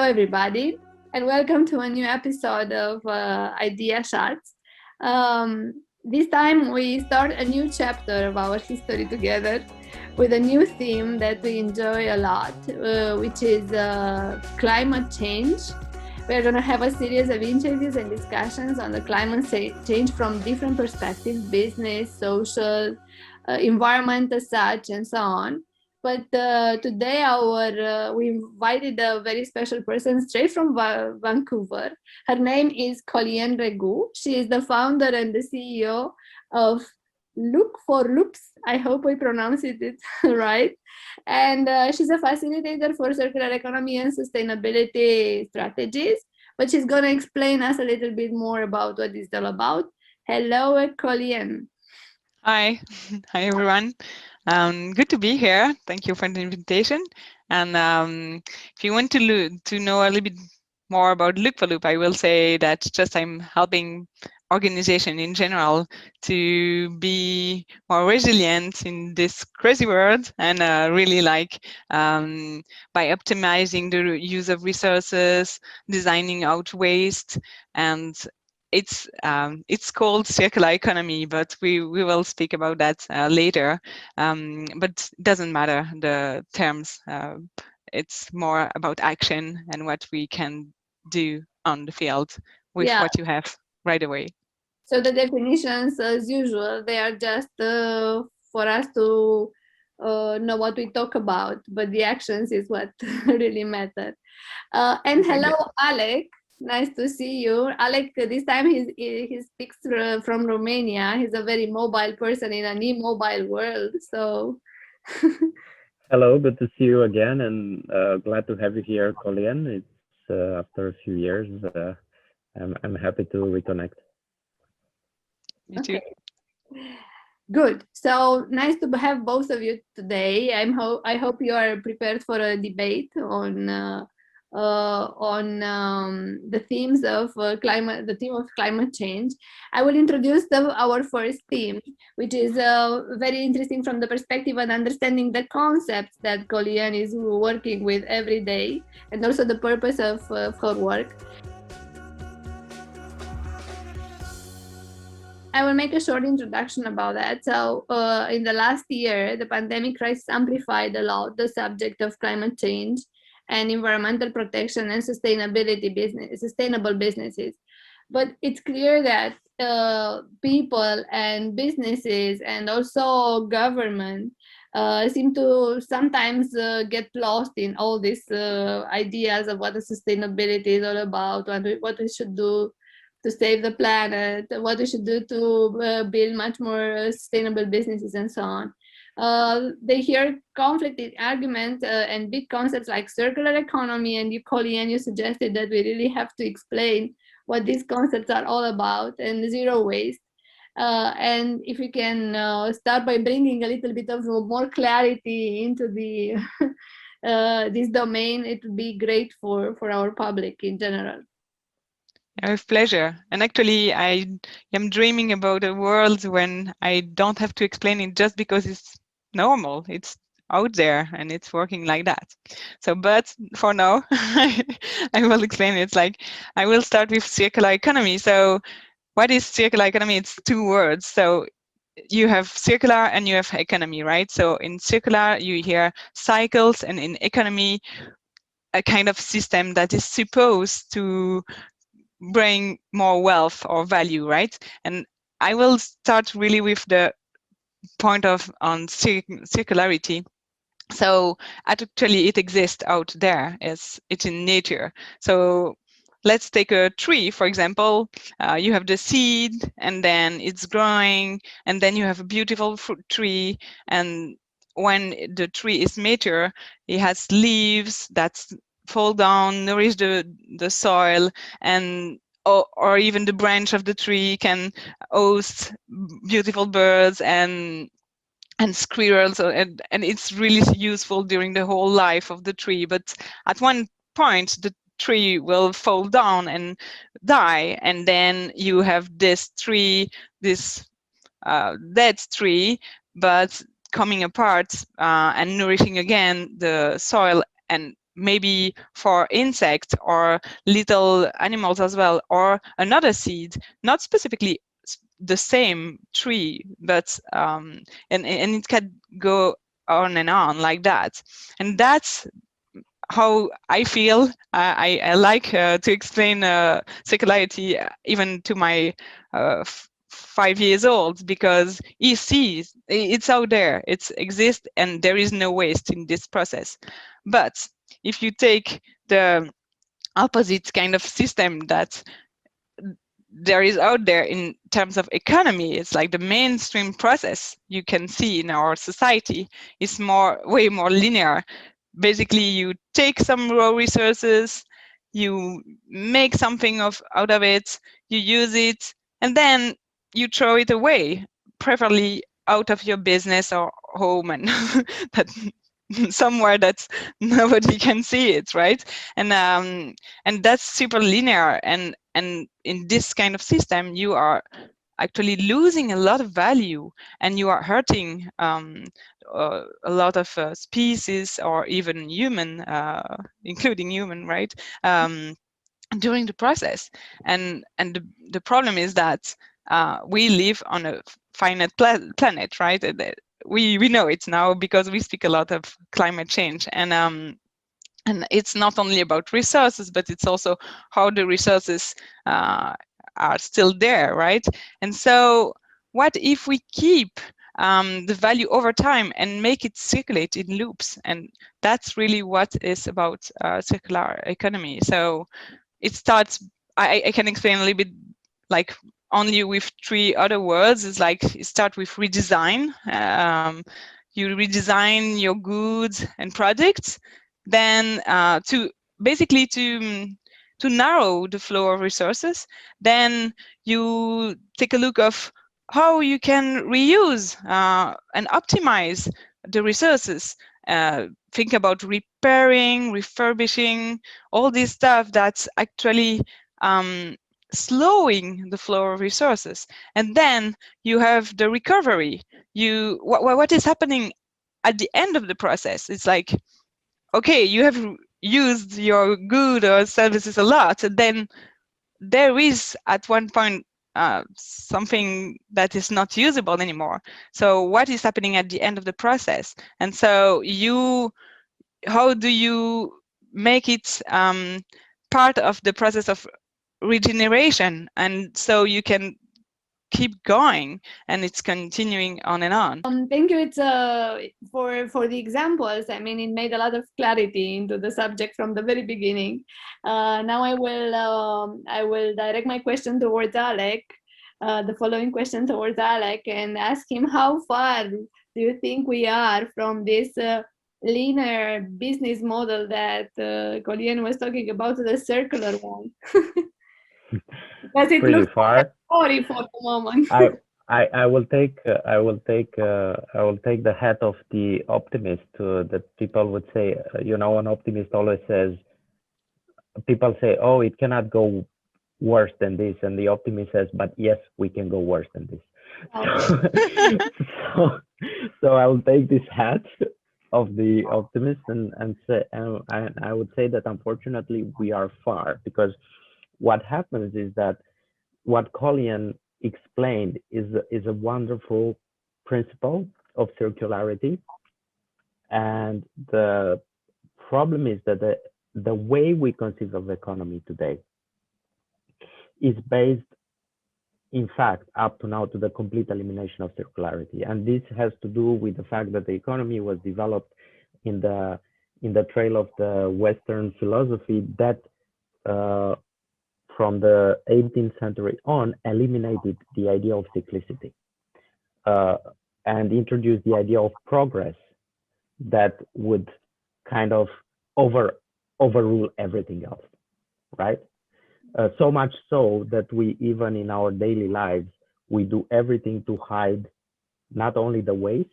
everybody, and welcome to a new episode of Idea Shots. This time we start a new chapter of our history together with a new theme that we enjoy a lot, which is climate change. We're going to have a series of interviews and discussions on the climate change from different perspectives, business, social, environment as such, and so on. But today we invited a very special person straight from Vancouver. Her name is Colienne Regout. She is the founder and the CEO of Look for Loops. I hope I pronounced it right. And she's a facilitator for circular economy and sustainability strategies. But she's going to explain us a little bit more about what it's all about. Hello, Colienne. Hi. Hi, everyone. Good to be here. Thank you for the invitation. And if you want to know a little bit more about Look for Loop, I will say that just I'm helping organization in general to be more resilient in this crazy world, and really like by optimizing the use of resources, designing out waste, and it's called circular economy, but we will speak about that later. But it doesn't matter the terms. It's more about action and what we can do on the field with what you have right away. So the definitions, as usual, they are just for us to know what we talk about, but the actions is what really matter. And hello, Alec. Nice to see you. Alec, this time he speaks from Romania. He's a very mobile person in an immobile world. So hello, good to see you again, and glad to have you here, Colienne. It's after a few years. I'm happy to reconnect. Me too. Okay. Good. So nice to have both of you today. I hope you are prepared for a debate on the themes of the theme of climate change. I will introduce our first theme, which is very interesting from the perspective of understanding the concepts that Colienne is working with every day, and also the purpose of her work. I will make a short introduction about that. So in the last year, the pandemic crisis amplified a lot the subject of climate change and environmental protection and sustainable businesses. But it's clear that people and businesses and also government seem to sometimes get lost in all these ideas of what the sustainability is all about, what we should do to save the planet, what we should do to build much more sustainable businesses and so on. They hear conflicting arguments and big concepts like circular economy, and Colienne, you suggested that we really have to explain what these concepts are all about, and zero waste. And if we can start by bringing a little bit of more clarity into the this domain, it would be great for our public in general. With pleasure. And actually, I am dreaming about a world when I don't have to explain it just because it's normal. It's out there and it's working like that. So, but for now, I will explain it. It's like, I will start with circular economy. So what is circular economy? It's two words. So you have circular and you have economy, right? So in circular, you hear cycles, and in economy, a kind of system that is supposed to bring more wealth or value, right? And I will start really with the point on circularity. So actually it exists out there, it's in nature. So let's take a tree, for example. You have the seed, and then it's growing, and then you have a beautiful fruit tree. And when the tree is mature, it has leaves that fall down, nourish the soil, and or even the branch of the tree can host beautiful birds and squirrels, and it's really useful during the whole life of the tree. But at one point, the tree will fall down and die, and then you have this tree, this dead tree, but coming apart and nourishing again the soil and maybe for insects or little animals as well, or another seed, not specifically the same tree, but and it can go on and on like that. And that's how I feel. I like to explain circularity even to my 5 years old, because he sees it's out there, it exists, and there is no waste in this process. But if you take the opposite kind of system that there is out there in terms of economy, it's like the mainstream process you can see in our society is way more linear. Basically, you take some raw resources, you make something out of it, you use it, and then you throw it away, preferably out of your business or home, and that somewhere that nobody can see it, right? And that's super linear, and in this kind of system you are actually losing a lot of value, and you are hurting a lot of species, or even human, including human, right, during the process. And the problem is that we live on a finite planet, right? We know it now because we speak a lot of climate change, and it's not only about resources, but it's also how the resources are still there, right? And so what if we keep the value over time and make it circulate in loops? And that's really what is about circular economy. So it starts, I can explain a little bit, like only with 3 other words. It's like you start with redesign. You redesign your goods and products, then to basically to narrow the flow of resources. Then you take a look of how you can reuse and optimize the resources. Think about repairing, refurbishing, all this stuff that's actually slowing the flow of resources. And then you have the recovery. What is happening at the end of the process? It's like, okay, you have used your good or services a lot, and then there is at one point something that is not usable anymore. So what is happening at the end of the process? And so how do you make it part of the process of regeneration, and so you can keep going and it's continuing on and on? Thank you. It's for the examples. I mean, it made a lot of clarity into the subject from the very beginning. Now I will direct my question towards Alec, the following question towards Alec, and ask him, how far do you think we are from this linear business model that Colienne was talking about, to the circular one? Because it Pretty looks far. Sorry for the moment. I will take the hat of the optimist, that people would say, an optimist always says, people say, oh, it cannot go worse than this, and the optimist says, but yes, we can go worse than this. So I will take this hat of the optimist and say, I would say that unfortunately we are far, because what happens is that what Colienne explained is a wonderful principle of circularity, and the problem is that the way we conceive of economy today is based, in fact, up to now, to the complete elimination of circularity. And this has to do with the fact that the economy was developed in the trail of the Western philosophy that from the 18th century on eliminated the idea of cyclicity and introduced the idea of progress that would kind of overrule everything else, right? So much so that we, even in our daily lives, we do everything to hide not only the waste,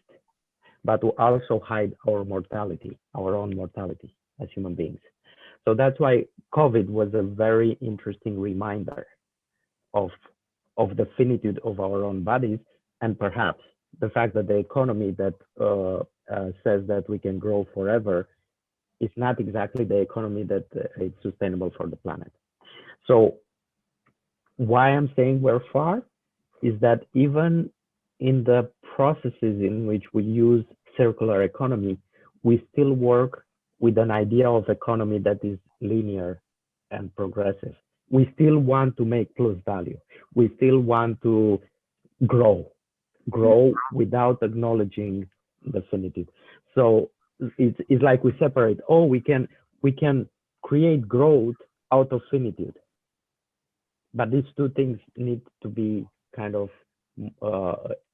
but to also hide our mortality, our own mortality as human beings. So that's why COVID was a very interesting reminder of the finitude of our own bodies, and perhaps the fact that the economy that says that we can grow forever is not exactly the economy that is sustainable for the planet. So why I'm saying we're far is that even in the processes in which we use circular economy, we still work with an idea of economy that is linear and progressive. We still want to make plus value. We still want to grow without acknowledging the finitude. So it's like we separate. Oh, we can create growth out of finitude, but these two things need to be kind of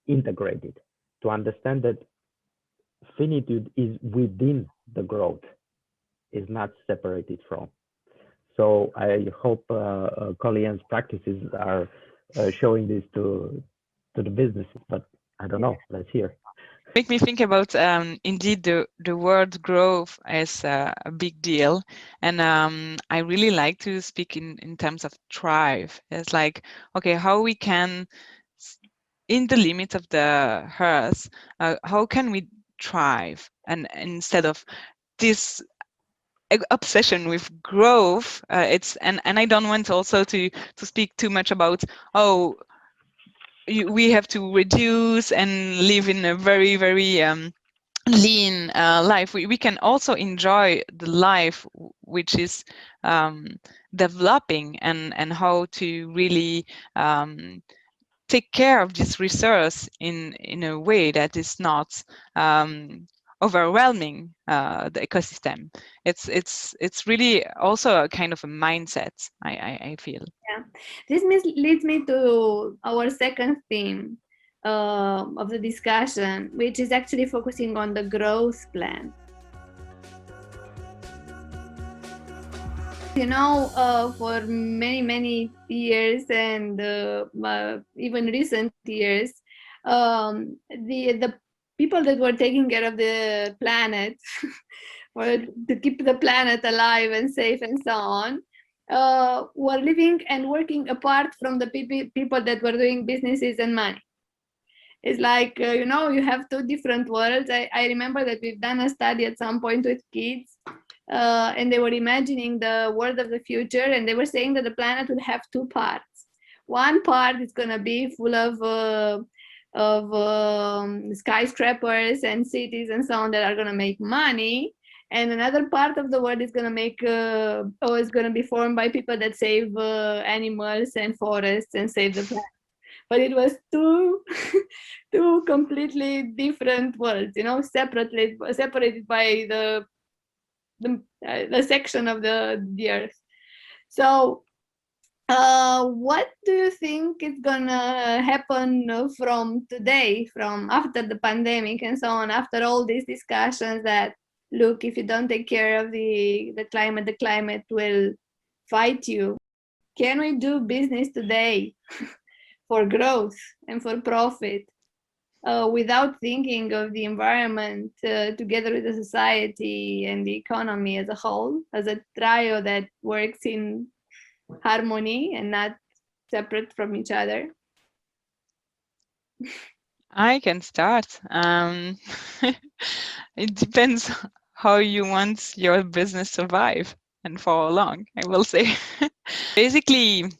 integrated to understand that finitude is within the growth, is not separated from. So I hope Colienne's practices are showing this to the businesses, but I don't know. Let's hear. Make me think about indeed the word growth as a big deal, and I really like to speak in terms of thrive. It's like, okay, how we can, in the limits of the earth, how can we thrive, and instead of this obsession with growth, it's and I don't want also to speak too much about, oh, we have to reduce and live in a very, very lean life. We can also enjoy the life which is developing, and how to really take care of this resource in a way that is not overwhelming the ecosystem. It's really also a kind of a mindset, I feel. Yeah, this leads me to our second theme of the discussion, which is actually focusing on the growth plan. You know, for many years, and even recent years, the people that were taking care of the planet, or to keep the planet alive and safe and so on, were living and working apart from the people that were doing businesses and money. It's like, you know, you have two different worlds. I remember that we've done a study at some point with kids, and they were imagining the world of the future, and they were saying that the planet would have two parts. One part is going to be full of skyscrapers and cities and so on that are going to make money, and another part of the world is going to make is going to be formed by people that save animals and forests and save the planet. But it was two completely different worlds, you know, separated by the section of the earth. So what do you think is gonna happen from today, from after the pandemic and so on, after all these discussions that, look, if you don't take care of the climate will fight you? Can we do business today for growth and for profit without thinking of the environment together with the society and the economy as a whole, as a trio that works in harmony and not separate from each other? I can start. It depends how you want your business to survive and for how long, I will say. Basically,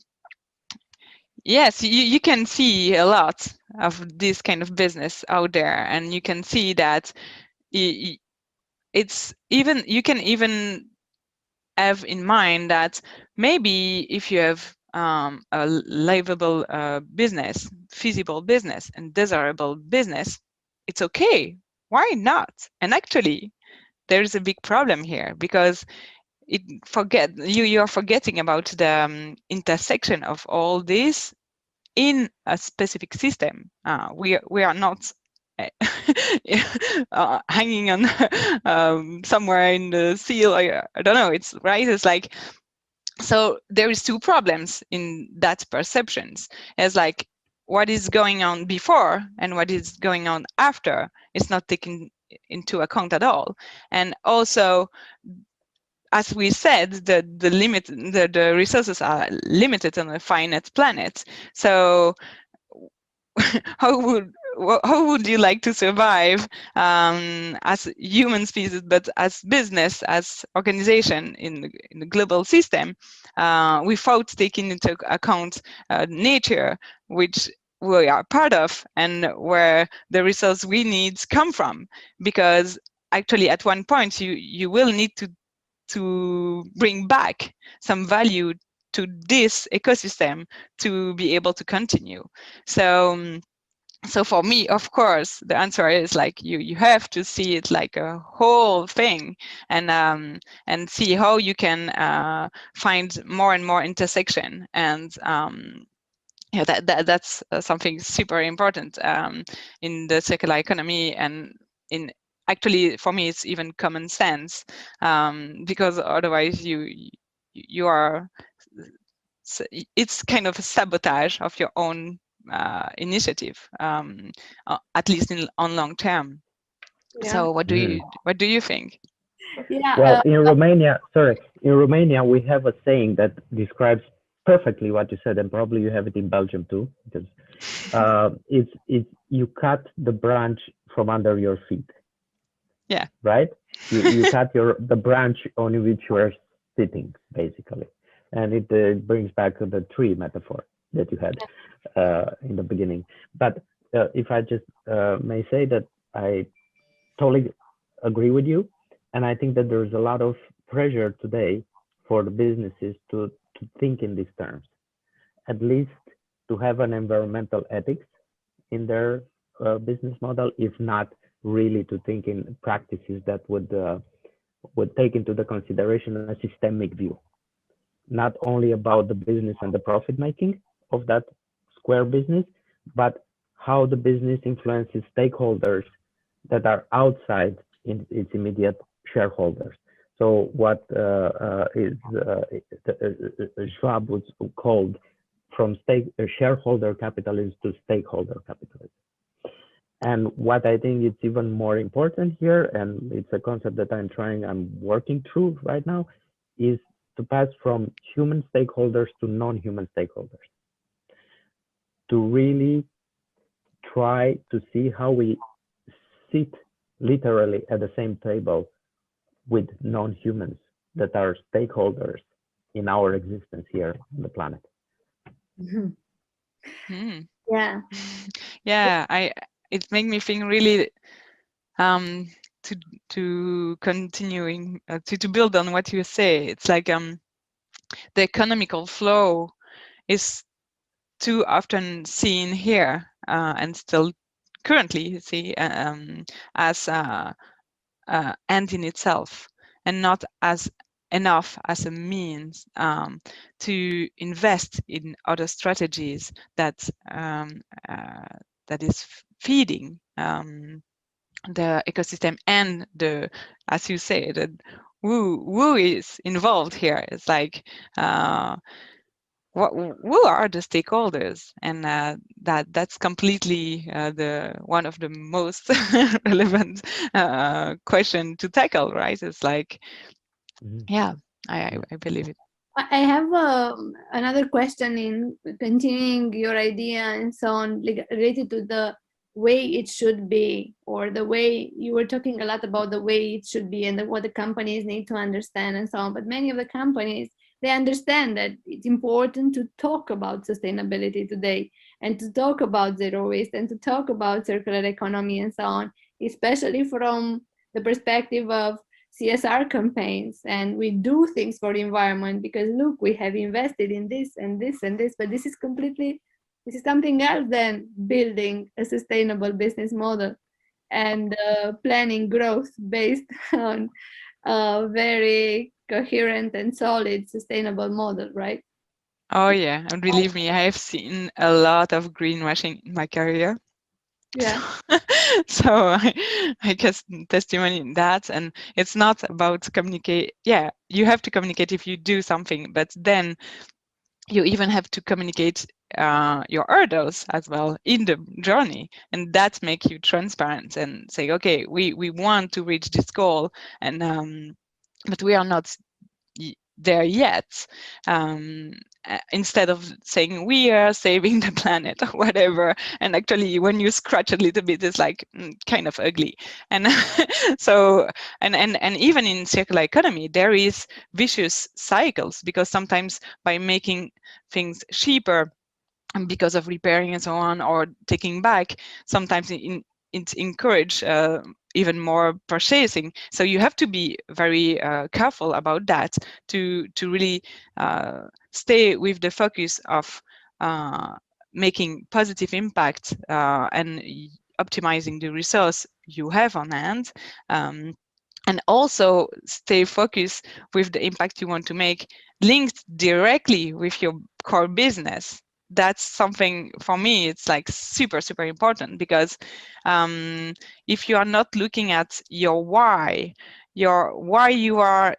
yes, you can see a lot of this kind of business out there, and you can see that it's even, you can even have in mind that maybe if you have a livable business, feasible business, and desirable business, it's okay. Why not? And actually, there's a big problem here, because you are forgetting about the intersection of all this in a specific system. We are not hanging on somewhere in the seal. I don't know. It's right. It's like, so there is two problems in that perceptions. As like what is going on before and what is going on after is not taken into account at all. And also, as we said, the resources are limited on a finite planet. So how would how would you like to survive as a human species, but as business, as organization in the global system, without taking into account nature, which we are part of, and where the resources we need come from? Because actually, at one point, you will need to bring back some value to this ecosystem to be able to continue. So for me, of course, the answer is like you have to see it like a whole thing, and see how you can find more and more intersection, and yeah, that's something super important in the circular economy, and in actually for me it's even common sense, because otherwise you are, it's kind of a sabotage of your own initiative, at least on long term. Yeah. So what do you think? Yeah. Well, in Romania, we have a saying that describes perfectly what you said, and probably you have it in Belgium too, because it's you cut the branch from under your feet. Yeah. Right. You cut the branch on which you are sitting, basically, and it brings back to the tree metaphor that you had in the beginning. But if I just may say that I totally agree with you, and I think that there's a lot of pressure today for the businesses to think in these terms, at least to have an environmental ethics in their business model, if not really to think in practices that would take into the consideration a systemic view, not only about the business and the profit making of that square business, but how the business influences stakeholders that are outside in its immediate shareholders. So what Schwab was called from shareholder capitalism to stakeholder capitalism. And what I think is even more important here, and it's a concept that I'm working through right now, is to pass from human stakeholders to non-human stakeholders, to really try to see how we sit literally at the same table with non-humans that are stakeholders in our existence here on the planet. Yeah. Yeah, it made me think really to continuing to build on what you say. It's like the economical flow is too often seen here and still currently see as end in itself, and not as enough as a means to invest in other strategies that that is feeding the ecosystem, and the, as you say, the who is involved here. It's like who are the stakeholders, and that's completely the one of the most relevant question to tackle, right? It's like, yeah, I believe it. I have another question in continuing your idea and so on, related to the way it should be, or the way you were talking a lot about the way it should be, and what the companies need to understand and so on. But many of the companies, they understand that it's important to talk about sustainability today, and to talk about zero waste, and to talk about circular economy and so on, especially from the perspective of CSR campaigns, and we do things for the environment because look, we have invested in this and this and this, but this is something else than building a sustainable business model and planning growth based on a very coherent and solid sustainable model, right? Oh yeah, and believe me, I have seen a lot of greenwashing in my career. Yeah. So I guess testimony in that, and it's not about communicate. Yeah, you have to communicate if you do something, but then you even have to communicate your hurdles as well in the journey, and that make you transparent and say, okay, we want to reach this goal, and but we are not there yet, instead of saying we are saving the planet or whatever. And actually, when you scratch a little bit, it's like kind of ugly. And so, and even in circular economy, there is vicious cycles, because sometimes by making things cheaper, and because of repairing and so on, or taking back, sometimes it encourage even more purchasing. So you have to be very careful about that to really stay with the focus of making positive impact and optimizing the resource you have on hand, and also stay focused with the impact you want to make linked directly with your core business. That's something for me, it's like super important, because if you are not looking at your why you are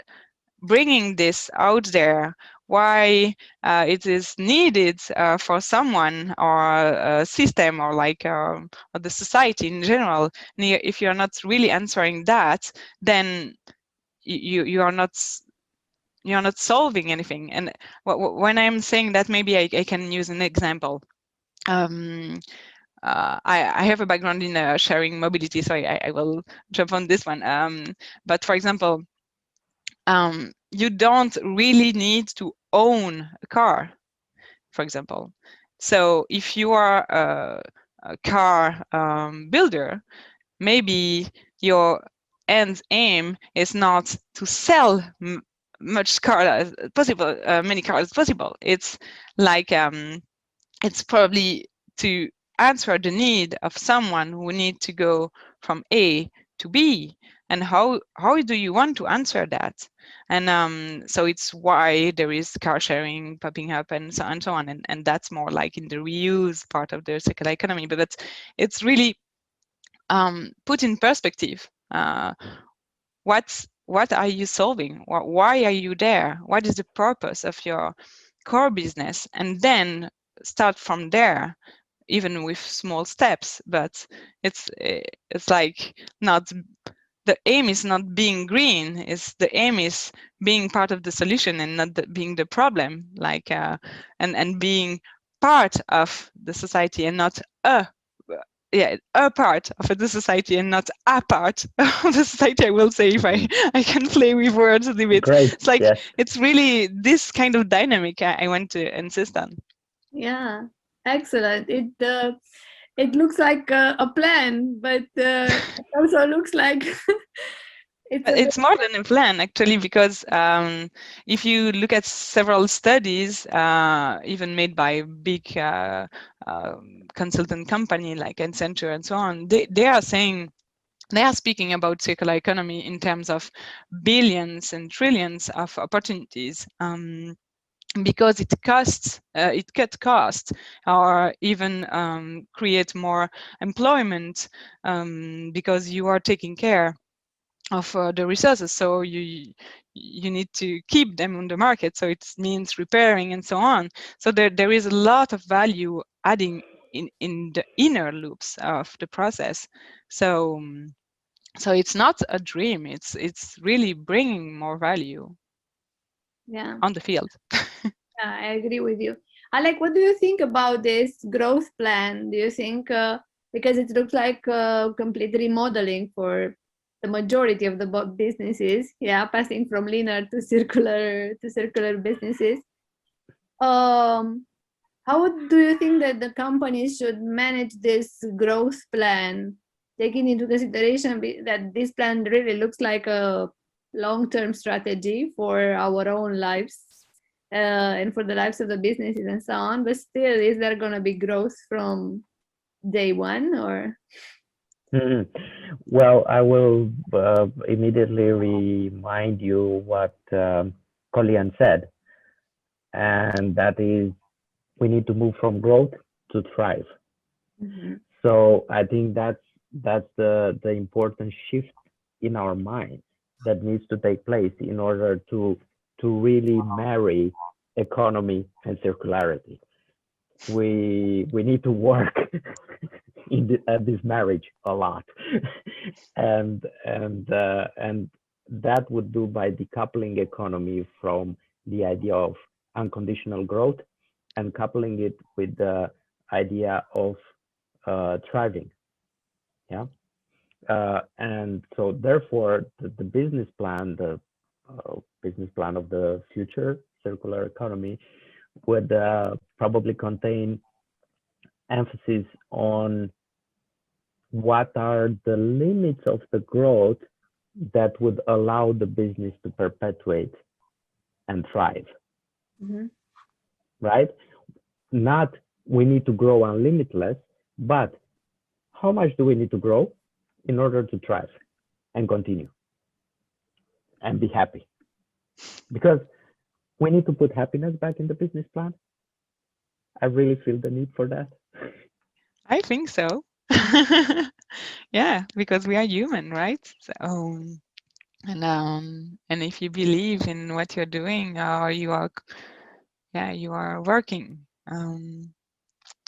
bringing this out there, why it is needed for someone or a system, or like or the society in general, if you're not really answering that, then you're not solving anything. And when I'm saying that, maybe I can use an example. I have a background in sharing mobility, so I will jump on this one. But for example, you don't really need to own a car, for example. So if you are a car builder, maybe your end aim is not to sell much car as possible, many cars as possible. It's like it's probably to answer the need of someone who need to go from A to B. And how do you want to answer that? And so it's why there is car sharing popping up and so on. And that's more like in the reuse part of the circular economy. But it's really put in perspective. What are you solving? Why are you there? What is the purpose of your core business? And then start from there, even with small steps. But it's like not, the aim is not being green. It's the aim is being part of the solution and not being the problem. Like and being part of the society and not a part of the society and not a part of the society, I will say, if I can play with words a little bit. Great. It's like, yes. It's really this kind of dynamic I want to insist on. Yeah, excellent. It looks like a plan, but it also looks like it's more than a plan, actually, because if you look at several studies, even made by big consultant company like Accenture and so on, they are saying, they are speaking about circular economy in terms of billions and trillions of opportunities, because it costs, it cut costs, or even create more employment, because you are taking care of the resources, so you need to keep them on the market, so it means repairing and so on. So there is a lot of value adding in the inner loops of the process. So so it's not a dream, it's really bringing more value on the field. Yeah, I agree with you. Alec, what do you think about this growth plan? Do you think, because it looks like complete remodeling for the majority of the businesses, passing from linear to circular businesses. How do you think that the companies should manage this growth plan, taking into consideration that this plan really looks like a long-term strategy for our own lives and for the lives of the businesses and so on, but still, is there going to be growth from day one, or? Well, I will immediately remind you what Colienne said, and that is we need to move from growth to thrive. Mm-hmm. So I think that's the important shift in our mind that needs to take place in order to really marry economy and circularity. We need to work at this marriage a lot, and that would do by decoupling economy from the idea of unconditional growth and coupling it with the idea of thriving. Yeah. And so therefore the business plan, the business plan of the future circular economy would probably contain emphasis on what are the limits of the growth that would allow the business to perpetuate and thrive. Mm-hmm. Right? Not we need to grow unlimitless, but how much do we need to grow in order to thrive and continue and be happy? Because we need to put happiness back in the business plan. I really feel the need for that. I think so. Yeah, because we are human, right? So, and if you believe in what you're doing, or you are working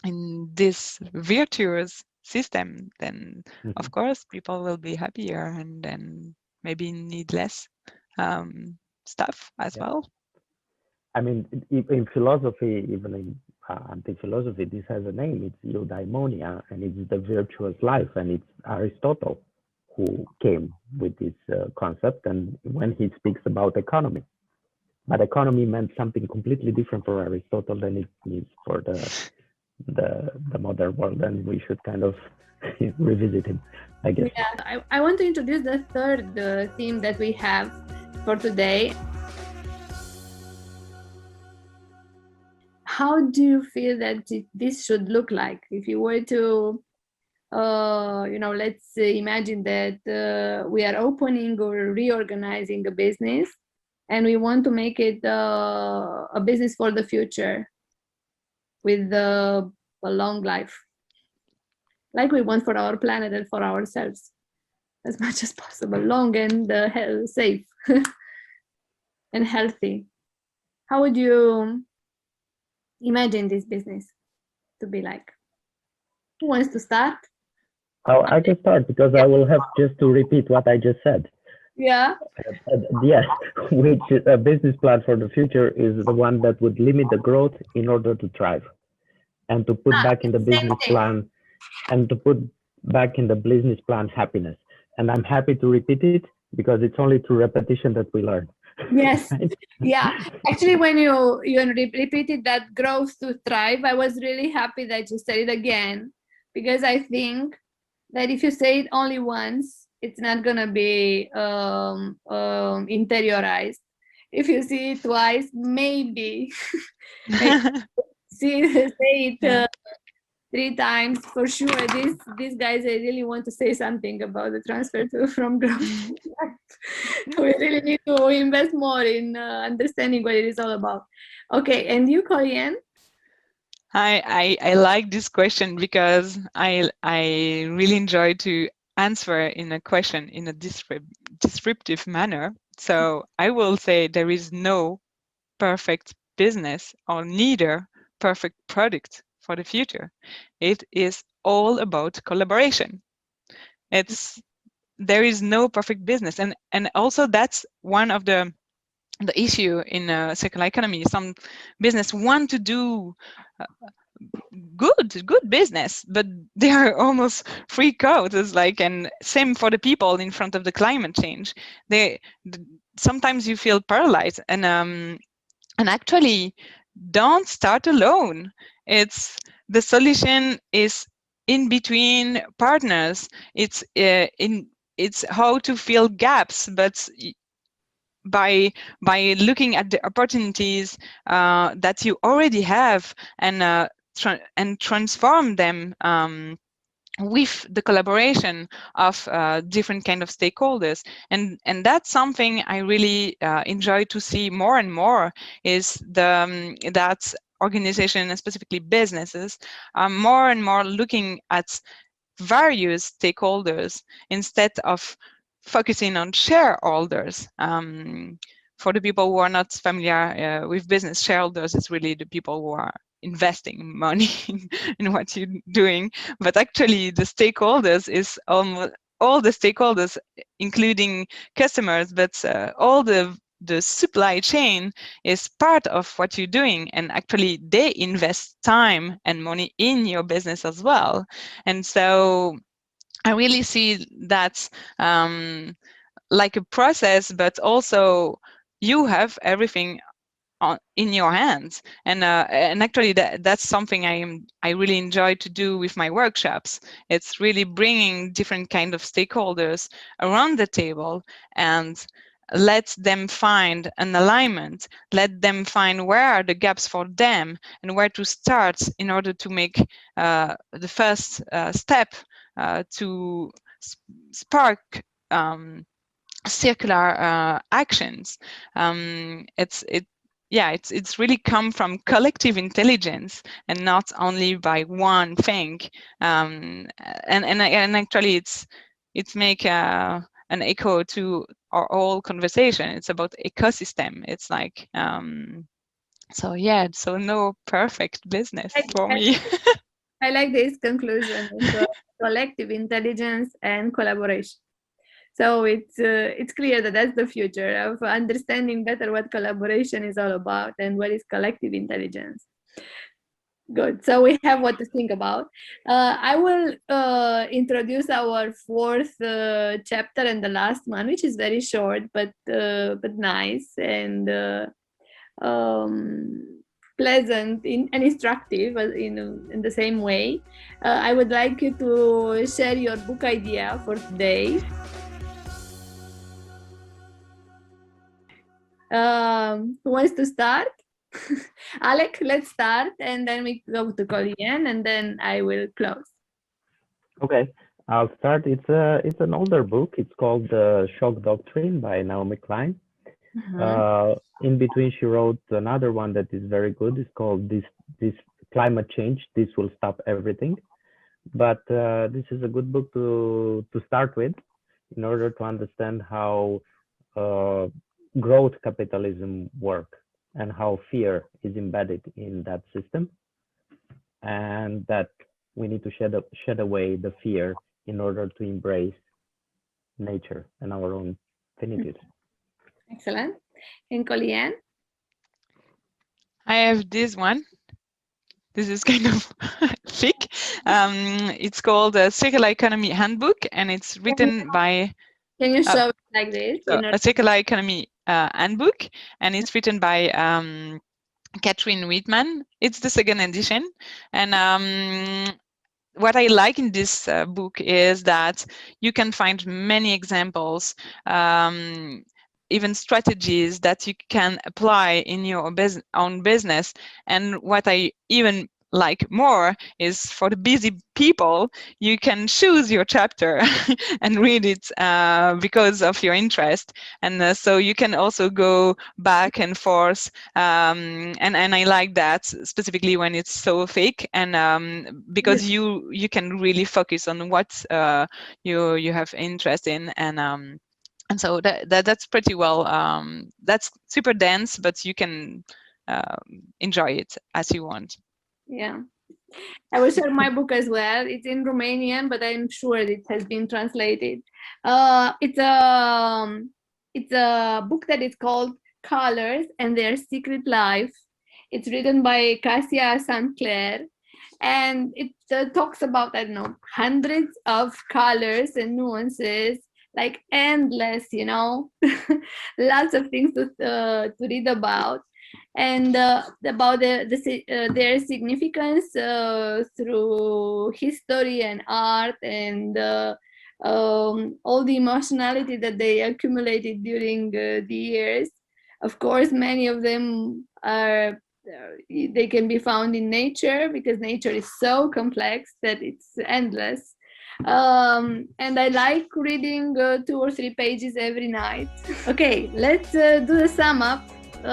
in this virtuous system, then of course people will be happier and then maybe need less stuff as well. I mean, in philosophy, even in anti-philosophy, this has a name. It's eudaimonia, and it's the virtuous life. And it's Aristotle who came with this concept. And when he speaks about economy, but economy meant something completely different for Aristotle than it means for the modern world. And we should kind of revisit him, I guess. Yeah, I want to introduce the third theme that we have for today. How do you feel that this should look like? If you were to, let's imagine that we are opening or reorganizing a business and we want to make it a business for the future with a long life, like we want for our planet and for ourselves, as much as possible, long and safe and healthy. How would you imagine this business to be like? Who wants to start? I can start because I will have just to repeat what I just said. Yeah. Yes, which a business plan for the future is the one that would limit the growth in order to thrive, and to put back in the business plan, and to put back in the business plan happiness. And I'm happy to repeat it because it's only through repetition that we learn. Yes. Yeah. Actually, when you repeated that growth to thrive, I was really happy that you said it again, because I think that if you say it only once, it's not gonna be interiorized. If you see it twice, maybe, say it 3 times for sure. These guys, they really want to say something about the transfer from growth. We really need to invest more in understanding what it is all about. Okay, and you, Colienne? I like this question because I really enjoy to answer in a question in a descriptive manner. So I will say there is no perfect business or neither perfect product for the future. It is all about collaboration. There is no perfect business, and also that's one of the issue in circular economy. Some business want to do good business, but they are almost freak out. It's like, and same for the people in front of the climate change. Sometimes you feel paralyzed, and actually don't start alone. It's the solution is in between partners. It's how to fill gaps, but by looking at the opportunities that you already have and transform them with the collaboration of different kind of stakeholders, and that's something I really enjoy to see more and more, is that organization, and specifically businesses, are more and more looking at various stakeholders instead of focusing on shareholders. For the people who are not familiar with business, shareholders is really the people who are investing money in what you're doing, but actually the stakeholders is almost all the stakeholders, including customers, but all the the supply chain is part of what you're doing, and actually they invest time and money in your business as well. And so I really see that like a process, but also you have everything in your hands, and actually that's something I really enjoy to do with my workshops. It's really bringing different kind of stakeholders around the table and let them find an alignment, let them find where are the gaps for them and where to start in order to make the first step to spark circular actions. It's really come from collective intelligence and not only by one thing. And actually, it's make an echo to our whole conversation. It's about ecosystem. It's like so no perfect business for me. I like this conclusion of collective intelligence and collaboration. So it's clear that that's the future of understanding better what collaboration is all about and what is collective intelligence. Good. So we have what to think about. I will introduce our fourth chapter and the last one, which is very short but nice and pleasant and instructive in the same way. I would like you to share your book idea for today. Who wants to start? Alec, let's start, and then we go to Colienne, and then I will close. Okay, I'll start. It's an older book. It's called The Shock Doctrine by Naomi Klein. In between, she wrote another one that is very good. It's called This Climate Change. This Will Stop Everything. But this is a good book to start with in order to understand how growth capitalism works and how fear is embedded in that system, and that we need to shed away the fear in order to embrace nature and our own finitude. Excellent. And Colienne? I have this one. This is kind of thick. It's called a Circular Economy Handbook, and it's written by... Can you show it like this? A Circular Economy Handbook, and it's written by Catherine Whitman. It's the second edition. And what I like in this book is that you can find many examples, even strategies that you can apply in your own business. And what I even like more is for the busy people, you can choose your chapter and read it because of your interest. And so you can also go back and forth. And I like that specifically when it's so thick, and because you can really focus on what you have interest in. And so that's pretty well, that's super dense, but you can enjoy it as you want. Yeah, I will share my book as well. It's in Romanian, but I'm sure it has been translated. It's a book that is called Colors and Their Secret Life. It's written by Cassia St. Clair, and it talks about, I don't know, hundreds of colors and nuances, like endless, you know, lots of things to read about. And about their significance through history and art, and all the emotionality that they accumulated during the years. Of course, many of them are they can be found in nature, because nature is so complex that it's endless. And I like reading 2 or 3 pages every night. Okay, let's do the sum up. 2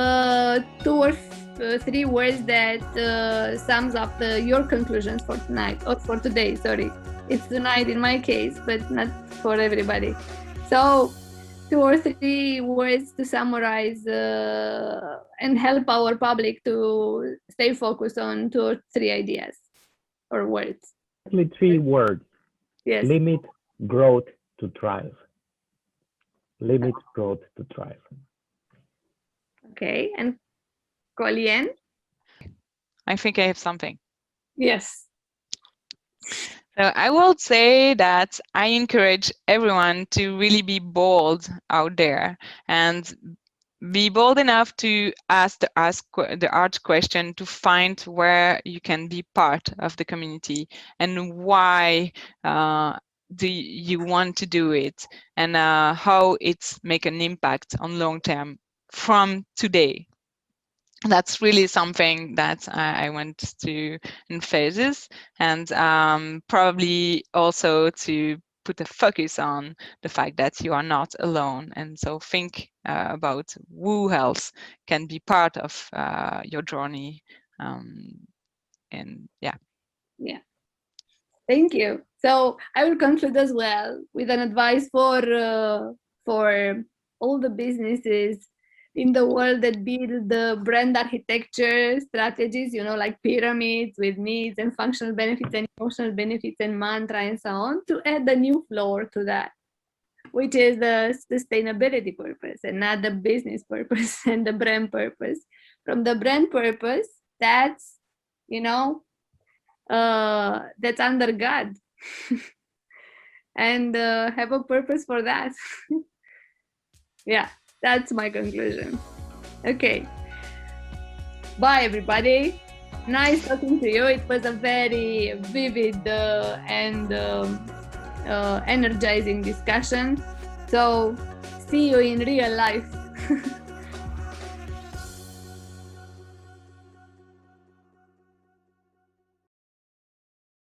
or 3 words that sums up your conclusions for tonight, or for today, sorry. It's tonight in my case, but not for everybody. So 2 or 3 words to summarize and help our public to stay focused on 2 or 3 ideas or words. Only 3 words. Yes. Limit growth to thrive. Limit growth to thrive. Okay, and Colienne? I think I have something. Yes. So I will say that I encourage everyone to really be bold out there and be bold enough to ask the hard question, to find where you can be part of the community and why do you want to do it, and how it's make an impact on long term from today. That's really something that I want to emphasize, and probably also to put a focus on the fact that you are not alone. And so think about who else can be part of your journey. And yeah. Yeah. Thank you. So I will conclude as well with an advice for all the businesses in the world that build the brand architecture strategies, you know, like pyramids with needs and functional benefits and emotional benefits and mantra and so on, to add a new floor to that, which is the sustainability purpose and not the business purpose and the brand purpose. From the brand purpose, that's, you know, that's under God. And have a purpose for that. Yeah, that's my conclusion. Okay. Bye, everybody. Nice talking to you. It was a very vivid and energizing discussion. So see you in real life.